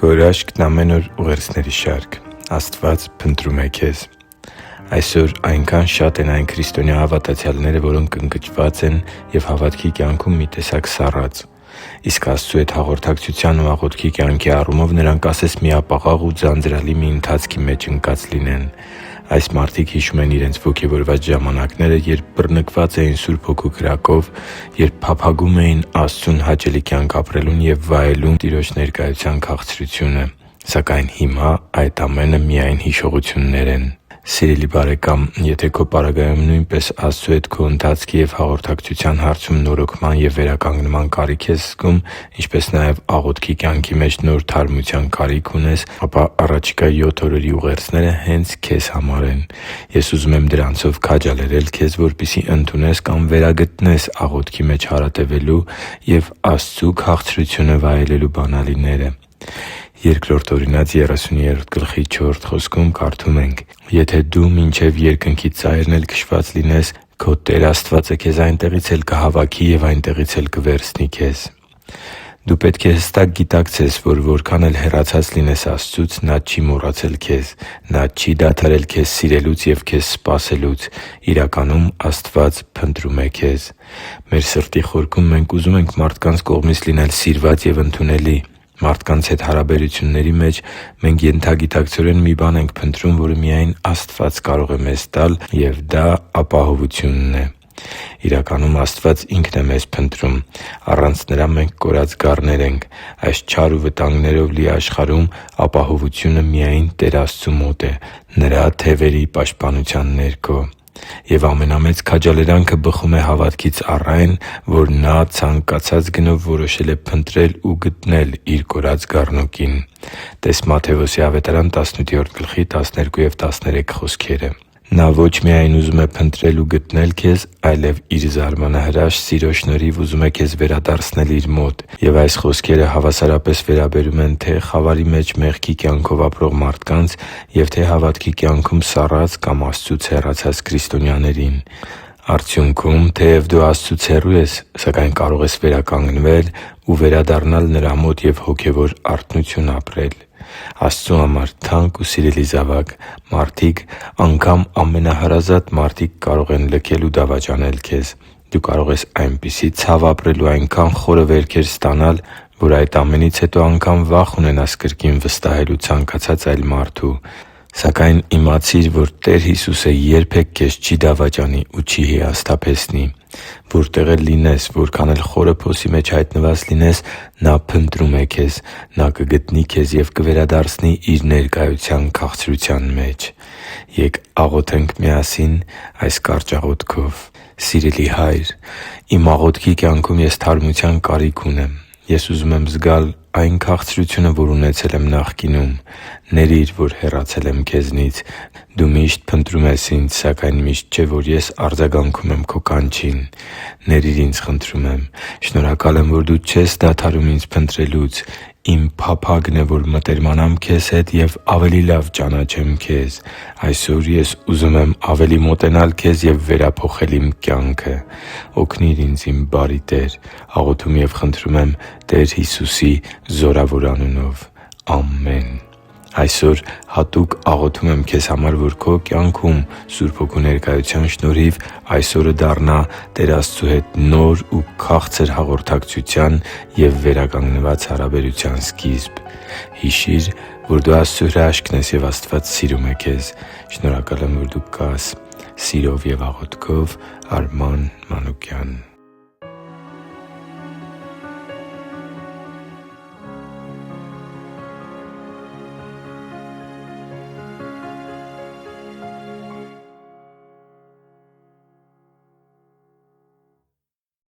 Գորաշկն ամեն օր ուղերձների շարք։ Աստված փնտրում է քեզ։ Այսօր այնքան շատ են այն քրիստոնյա հավատացյալները, որոնք ընկճված են և հավատքի կյանքում մի տեսակ սառած։ Իսկ Աստծու հետ հաղորդակցության ու աղոթքի կյանքի առումով նրանք ասես միապաղաղ ու ձանձրալի մի ընթացքի մեջ ընկած լինեն։ Այս մարդիկ հիշում են իրենց ոգևորված ժամանակները, երբ բռնկված էին Սուրբ Հոգու կրակով, երբ փափագում էին Աստծուն հաճելի կյանք ապրելուն և վայելում Տիրոջ ներկայության քաղցրությունը։ Սակայն հիմա այդ ամենը միայն հիշողություններ են։ Սիրելի՛ բարեկամ, եթե քո պարագայում նույնպես Աստծու հետ քո ընթացքի և հաղորդակցության հարցում նորոգման և վերականգնման կարիք ես զգում, ինչպես նաև աղոթքի կյանքի մեջ նոր թարմության կարիք ունես, ապա առաջիկա 7 օրերի ուղերձները հենց քեզ համար են։ Ես ուզում եմ դրանցով քաջալերել քեզ, որպեսզի ընդունես կամ վերագտնես աղոթքի մեջ հարատևելու և Աստծու քաղցրությունը վայելելու բանալիները։ Բ Օրինաց 30:4 խոսքում կարդում ենք. «Եթե դու մինչև երկնքի ծայրն էլ քշված լինես, քո Տեր Աստվածը քեզ այնտեղից էլ կհավաքի և այնտեղից էլ կվերցնի քեզ»։ Դու պետք է հստակ գիտակցես, որ որքան էլ հեռացած լինես Աստծուց, Նա չի մոռացել քեզ։ Նա չի դադարել քեզ սիրելուց և քեզ սպասելուց։ Իրականում, Աստված փնտրում է քեզ։ Մեր սրտի խորքում մենք ուզում ենք մարդկանց կողմից լինել սիրված և ընդունելի։ Մարդկանց հետ հարաբերությունների մեջ մենք ենթագիտակցորեն մի բան ենք փնտրում, որը միայն Աստված կարող է մեզ տալ, և դա ապահովությունն է։ Իրականում, Աստված Ինքն է մեզ փնտրում։ Առանց Նրա մենք կորած գառներ ենք։ Այս չար ու վտանգներով լի աշխարհում ապահովությունը միայն Տեր Աստծու մոտ է՝ Նրա թևերի պաշտպանության ներքո։ Եվ ամենամեծ քաջալերանքը բխում է հավատքից առ այն, որ Նա ցանկացած գնով որոշել է փնտրել ու գտնել Իր կորած գառնուկին (տե՛ս Մատթեոս 18:12-13 խոսքերը)։ Նա ոչ միայն ուզում է փնտրել ու գտնել քեզ, այլև Իր զարմանահրաշ սիրո շնորհիվ ուզում է քեզ վերադարձնել Իր մոտ։ Եվ այս խոսքերը հավասարապես վերաբերում են թե՛ խավարի մեջ մեղքի կյանքով ապրող մարդկանց և թե՛ հավատքի կյանքում սառած կամ Աստծուց հեռացած քրիստոնյաներին։ Արդյունքում, թեև դու Աստծուց հեռու ես, սակայն կարող ես վերականգնվել ու վերադառնալ Նրա մոտ և հոգևոր արթնություն ապրել։ Աստծու համար թանկ ու սիրելի՛ զավակ, մարդիկ, անգամ ամենահարազատ մարդիկ կարող են լքել ու դավաճանել քեզ։ Դու կարող ես այնպիսի ցավ ապրել ու այնքան խորը վերքեր ստանալ, որ այդ ամենից հետո անգամ վախ ունենաս կրկին վստահելու ցանկացած այլ մարդու։ Սակայն իմացիր, որ Տեր Հիսուսը երբեք քեզ չի դավաճանի ու չի հիասթափեցնի։ Որտեղ էլ լինես, որքան էլ խորը փոսի մեջ հայտնված լինես, Նա փնտրում է քեզ։ Նա կգտնի քեզ և կվերադարձնի Իր ներկայության քաղցրության մեջ։ Ե՛կ աղոթենք միասին այս կարճ աղոթքով. «Սիրելի՛ Հայր, իմ աղոթքի կյանքում ես թարմության կարիք ունեմ։ Ես ուզում եմ զգալ այն քաղցրությունը, որ ունեցել եմ նախկինում։ Ների՛ր, որ հեռացել եմ Քեզնից։ Դու միշտ փնտրում ես ինձ, սակայն միշտ չէ, որ ես արձագանքում եմ Քո կանչին։ Ների՛ր ինձ, խնդրում եմ։ Շնորհակալ եմ, որ Դու չես դադարում ինձ փնտրելուց։ Իմ փափագն է, որ մտերմանամ Քեզ հետ և ավելի լավ ճանաչեմ Քեզ։ Այսօր ես ուզում եմ ավելի մոտենալ Քեզ և վերափոխել իմ կյանքը։ Օգնի՛ր ինձ, իմ բարի Տեր։ Աղոթում և խնդրում եմ Տեր Հիսուսի զորավոր անունով։ Ամե՛ն»։ Այսօր հատուկ աղոթում եմ քեզ համար, որ քո կյանքում Սուրբ Հոգու ներկայության շնորհիվ այս օրը դառնա Տեր Աստծու հետ նոր ու քաղցր հաղորդակցության և վերականգնված հարաբերության սկիզբ։ Հիշի՛ր, որ դու Աստծո հրաշքն ես, և Աստված սիրում է քեզ։ Շնորհակալ եմ, որ դու կա՛ս։ Սիրով և աղոթքով, Արման Մանուկյան։